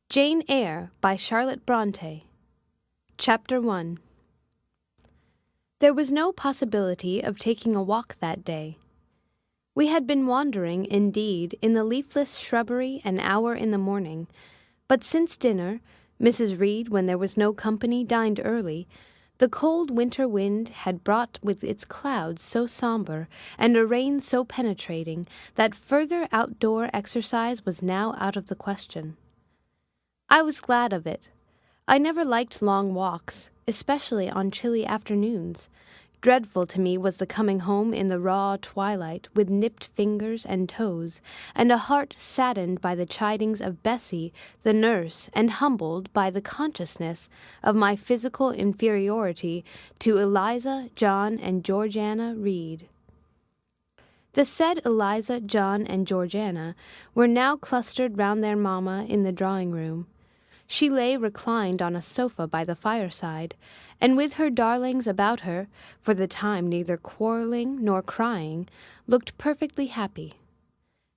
Jane Eyre by Charlotte Bronte. Chapter 1. There was no possibility of taking a walk that day. We had been wandering, indeed, in the leafless shrubbery an hour in the morning, but since dinner, Mrs. Reed, when there was no company, dined early. The cold winter wind had brought with its clouds so sombre, and a rain so penetrating, that further outdoor exercise was now out of the question. I was glad of it. I never liked long walks, especially on chilly afternoons. Dreadful to me was the coming home in the raw twilight, with nipped fingers and toes, and a heart saddened by the chidings of Bessie, the nurse, and humbled by the consciousness of my physical inferiority to Eliza, John, and Georgiana Reed. The said Eliza, John, and Georgiana were now clustered round their mamma in the drawing-room. She lay reclined on a sofa by the fireside, and with her darlings about her, for the time neither quarrelling nor crying, looked perfectly happy.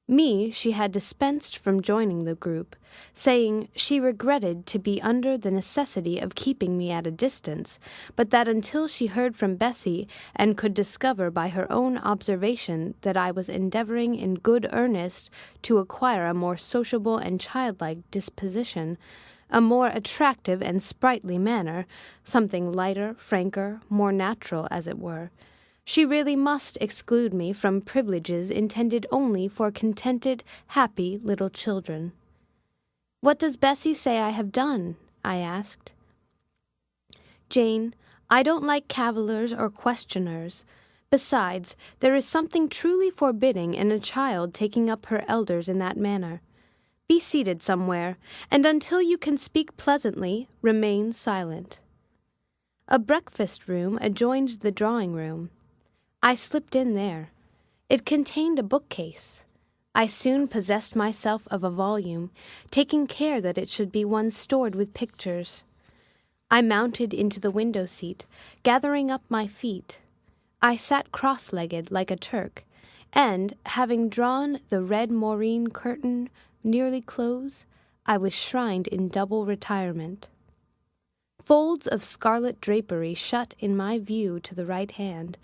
Me she had dispensed from joining the group, saying she regretted to be under the necessity of keeping me at a distance, but that until she heard from Bessie, and could discover by her own observation that I was endeavouring in good earnest to acquire a more sociable and childlike disposition, a more attractive and sprightly manner, something lighter, franker, more natural, as it were, she really must exclude me from privileges intended only for contented, happy little children. "What does Bessie say I have done?" I asked. "Jane, I don't like cavillers or questioners. Besides, there is something truly forbidding in a child taking up her elders in that manner. Be seated somewhere, and until you can speak pleasantly, remain silent." A breakfast-room adjoined the drawing-room. I slipped in there. It contained a bookcase. I soon possessed myself of a volume, taking care that it should be one stored with pictures. I mounted into the window-seat, gathering up my feet. I sat cross-legged like a Turk, and, having drawn the red moreen curtain nearly close, I was shrined in double retirement. Folds of scarlet drapery shut in my view to the right hand.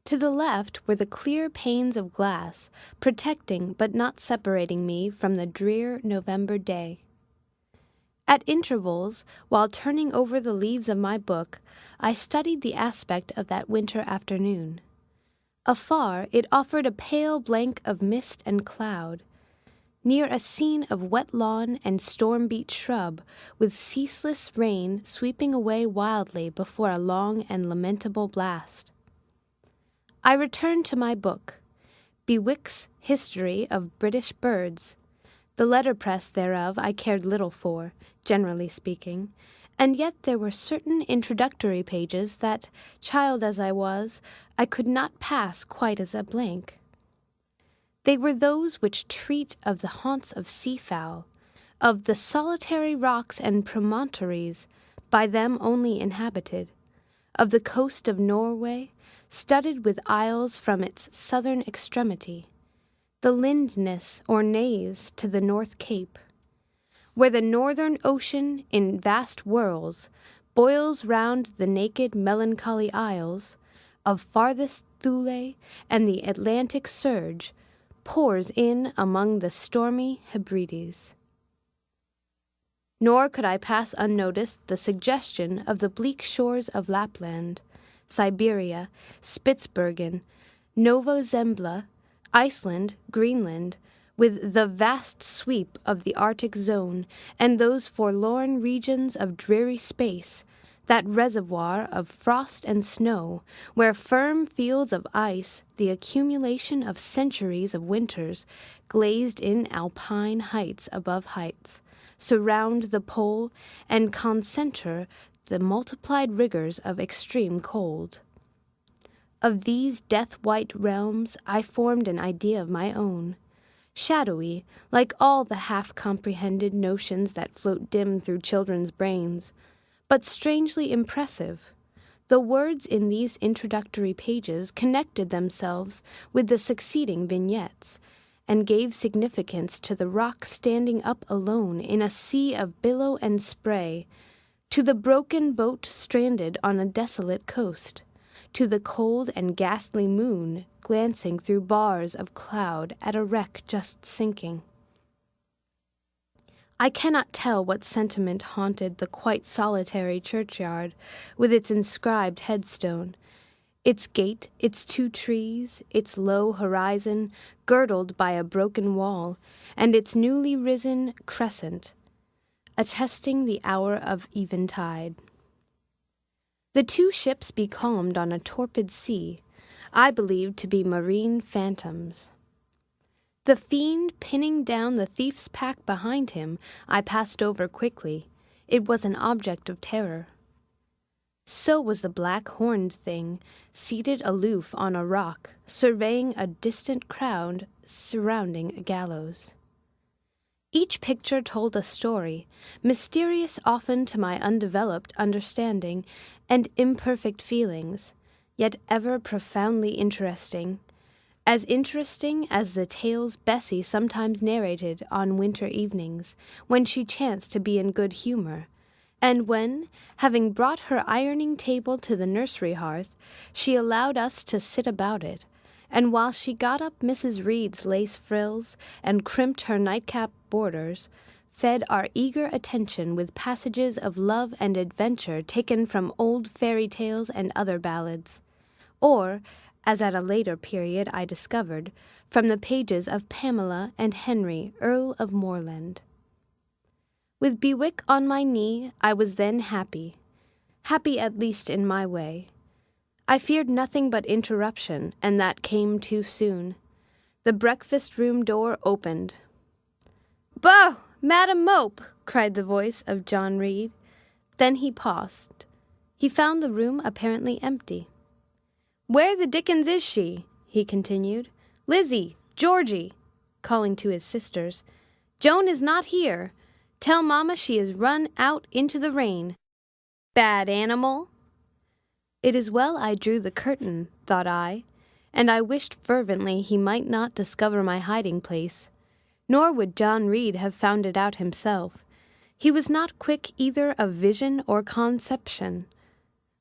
To the left were the clear panes of glass, protecting but not separating me from the drear November day. At intervals, while turning over the leaves of my book, I studied the aspect of that winter afternoon. Afar, it offered a pale blank of mist and cloud. Near a scene of wet lawn and storm-beat shrub, with ceaseless rain sweeping away wildly before a long and lamentable blast. I returned to my book, Bewick's History of British Birds. The letterpress thereof I cared little for, generally speaking, and yet there were certain introductory pages that, child as I was, I could not pass quite as a blank. They were those which treat of the haunts of seafowl, of the solitary rocks and promontories, by them only inhabited, of the coast of Norway, studded with isles from its southern extremity, the Lindness or Naze to the North Cape, where the northern ocean in vast whirls boils round the naked melancholy isles, of farthest Thule and the Atlantic surge, pours in among the stormy Hebrides. Nor could I pass unnoticed the suggestion of the bleak shores of Lapland, Siberia, Spitzbergen, Nova Zembla, Iceland, Greenland, with the vast sweep of the Arctic zone, and those forlorn regions of dreary space, that reservoir of frost and snow, where firm fields of ice, the accumulation of centuries of winters, glazed in alpine heights above heights, surround the pole and concentre the multiplied rigors of extreme cold. Of these death-white realms I formed an idea of my own, shadowy, like all the half-comprehended notions that float dim through children's brains, but strangely impressive. The words in these introductory pages connected themselves with the succeeding vignettes, and gave significance to the rock standing up alone in a sea of billow and spray, to the broken boat stranded on a desolate coast, to the cold and ghastly moon glancing through bars of cloud at a wreck just sinking. I cannot tell what sentiment haunted the quite solitary churchyard, with its inscribed headstone, its gate, its 2 trees, its low horizon, girdled by a broken wall, and its newly risen crescent, attesting the hour of eventide. The 2 ships becalmed on a torpid sea, I believed to be marine phantoms. The fiend pinning down the thief's pack behind him I passed over quickly. It was an object of terror. So was the black horned thing, seated aloof on a rock, surveying a distant crowd surrounding a gallows. Each picture told a story, mysterious often to my undeveloped understanding and imperfect feelings, yet ever profoundly interesting, as interesting as the tales Bessie sometimes narrated on winter evenings, when she chanced to be in good humor, and when, having brought her ironing table to the nursery hearth, she allowed us to sit about it, and while she got up Mrs. Reed's lace frills and crimped her nightcap borders, fed our eager attention with passages of love and adventure taken from old fairy tales and other ballads, or, as at a later period I discovered, from the pages of Pamela and Henry, Earl of Moreland. With Bewick on my knee, I was then happy at least in my way. I feared nothing but interruption, and that came too soon. The breakfast-room door opened. "Boh, Madam Mope!" cried the voice of John Reed. Then he paused. He found the room apparently empty. "Where the dickens is she?" he continued. "Lizzie, Georgie," calling to his sisters, "Joan is not here. Tell Mamma she is run out into the rain. Bad animal!" It is well I drew the curtain, thought I, and I wished fervently he might not discover my hiding-place. Nor would John Reed have found it out himself. He was not quick either of vision or conception.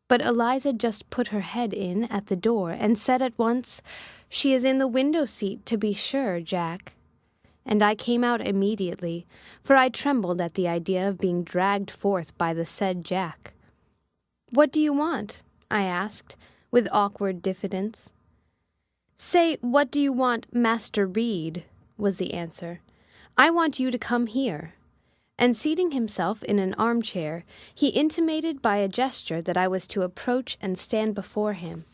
But Eliza just put her head in at the door and said at once, "She is in the window-seat, to be sure, Jack." And I came out immediately, for I trembled at the idea of being dragged forth by the said Jack. "What do you want?" I asked, with awkward diffidence. "Say, what do you want, Master Reed?" was the answer. "I want you to come here." And seating himself in an armchair, he intimated by a gesture that I was to approach and stand before him.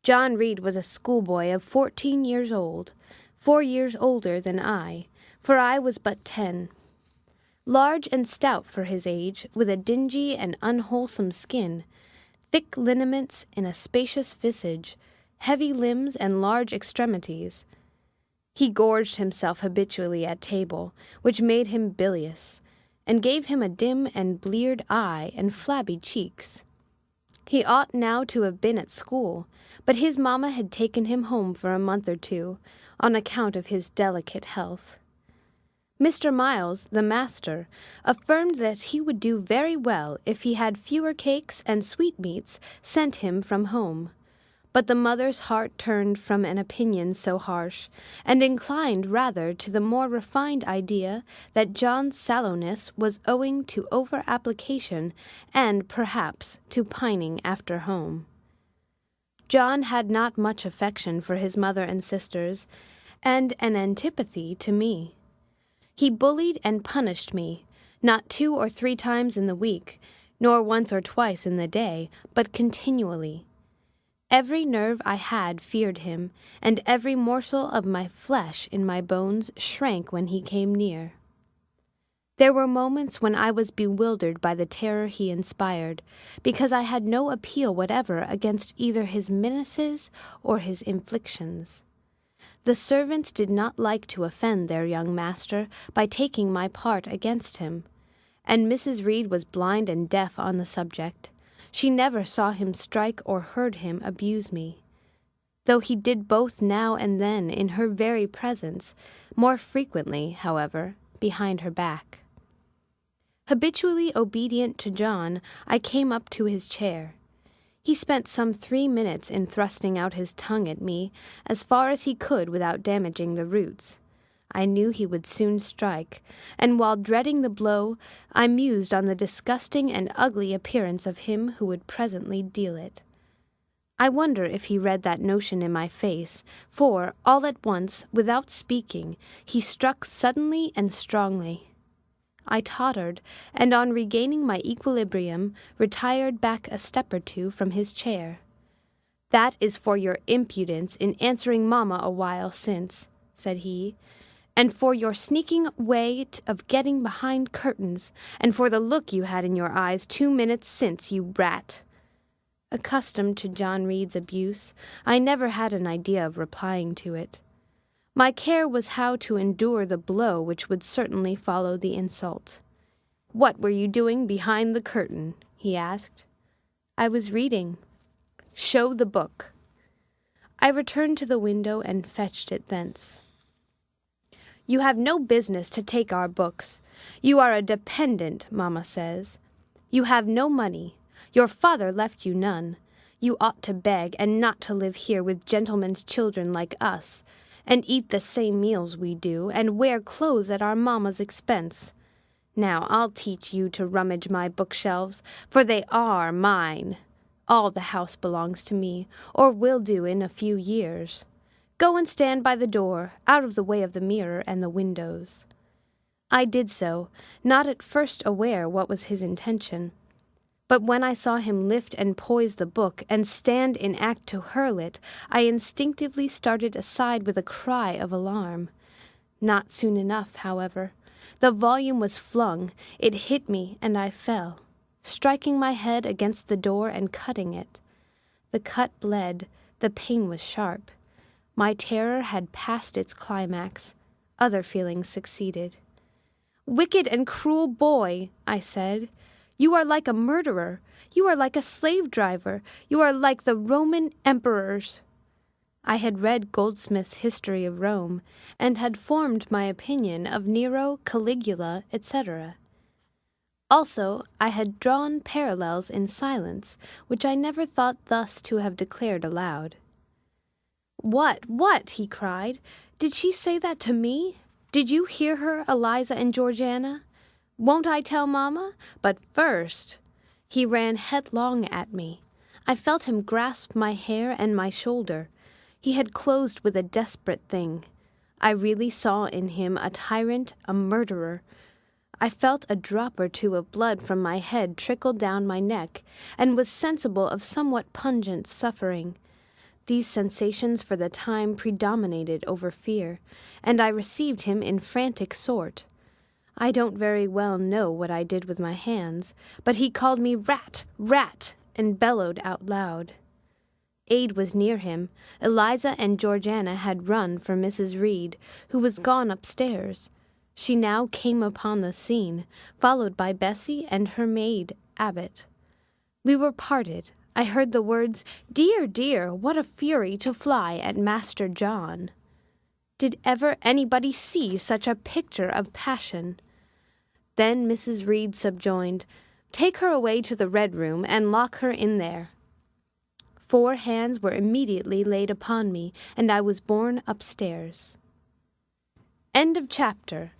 John Reed was a schoolboy of 14 years old, 4 years older than I, for I was but 10. Large and stout for his age, with a dingy and unwholesome skin, thick lineaments in a spacious visage, heavy limbs and large extremities. He gorged himself habitually at table, which made him bilious, and gave him a dim and bleared eye and flabby cheeks. He ought now to have been at school, but his mamma had taken him home for a month or 2, on account of his delicate health. Mr. Miles, the master, affirmed that he would do very well if he had fewer cakes and sweetmeats sent him from home. But the mother's heart turned from an opinion so harsh, and inclined rather to the more refined idea that John's sallowness was owing to over-application and, perhaps, to pining after home. John had not much affection for his mother and sisters, and an antipathy to me. He bullied and punished me, not 2 or 3 times in the week, nor once or twice in the day, but continually. Every nerve I had feared him, and every morsel of my flesh in my bones shrank when he came near. There were moments when I was bewildered by the terror he inspired, because I had no appeal whatever against either his menaces or his inflictions. The servants did not like to offend their young master by taking my part against him, and Mrs. Reed was blind and deaf on the subject. She never saw him strike or heard him abuse me. though he did both now and then in her very presence, more frequently, however, behind her back. Habitually obedient to John, I came up to his chair. He spent some 3 minutes in thrusting out his tongue at me as far as he could without damaging the roots. I knew he would soon strike, and while dreading the blow, I mused on the disgusting and ugly appearance of him who would presently deal it. I wonder if he read that notion in my face, for, all at once, without speaking, he struck suddenly and strongly. I tottered, and on regaining my equilibrium, retired back a step or two from his chair. "That is for your impudence in answering mamma a while since," said he, "and for your sneaking way of getting behind curtains, and for the look you had in your eyes 2 minutes since, you rat." Accustomed to John Reed's abuse, I never had an idea of replying to it. My care was how to endure the blow which would certainly follow the insult. "What were you doing behind the curtain?" he asked. "I was reading." "Show the book." I returned to the window and fetched it thence. "You have no business to take our books. You are a dependent, mamma says. You have no money. Your father left you none. You ought to beg, and not to live here with gentlemen's children like us, and eat the same meals we do, and wear clothes at our mamma's expense. Now I'll teach you to rummage my bookshelves, for they are mine. All the house belongs to me, or will do in a few years. Go and stand by the door, out of the way of the mirror and the windows." I did so, not at first aware what was his intention. But when I saw him lift and poise the book and stand in act to hurl it, I instinctively started aside with a cry of alarm. Not soon enough, however. The volume was flung, it hit me, and I fell, striking my head against the door and cutting it. The cut bled, the pain was sharp. My terror had passed its climax. Other feelings succeeded. "Wicked and cruel boy," I said. "You are like a murderer. You are like a slave-driver. You are like the Roman emperors." I had read Goldsmith's History of Rome, and had formed my opinion of Nero, Caligula, etc. Also, I had drawn parallels in silence, which I never thought thus to have declared aloud. What?" he cried. "Did she say that to me? Did you hear her, Eliza and Georgiana? Won't I tell mamma? But first—" He ran headlong at me. I felt him grasp my hair and my shoulder. He had closed with a desperate thing. I really saw in him a tyrant, a murderer. I felt a drop or two of blood from my head trickle down my neck, and was sensible of somewhat pungent suffering. These sensations for the time predominated over fear, and I received him in frantic sort. I don't very well know what I did with my hands, but he called me rat, rat, and bellowed out loud. Aid was near him. Eliza and Georgiana had run for Mrs. Reed, who was gone upstairs. She now came upon the scene, followed by Bessie and her maid, Abbot. We were parted. I heard the words, "Dear, dear, what a fury to fly at Master John." Did ever anybody see such a picture of passion? Then Mrs. Reed subjoined, "Take her away to the Red Room and lock her in there." 4 hands were immediately laid upon me, and I was borne upstairs. End of chapter.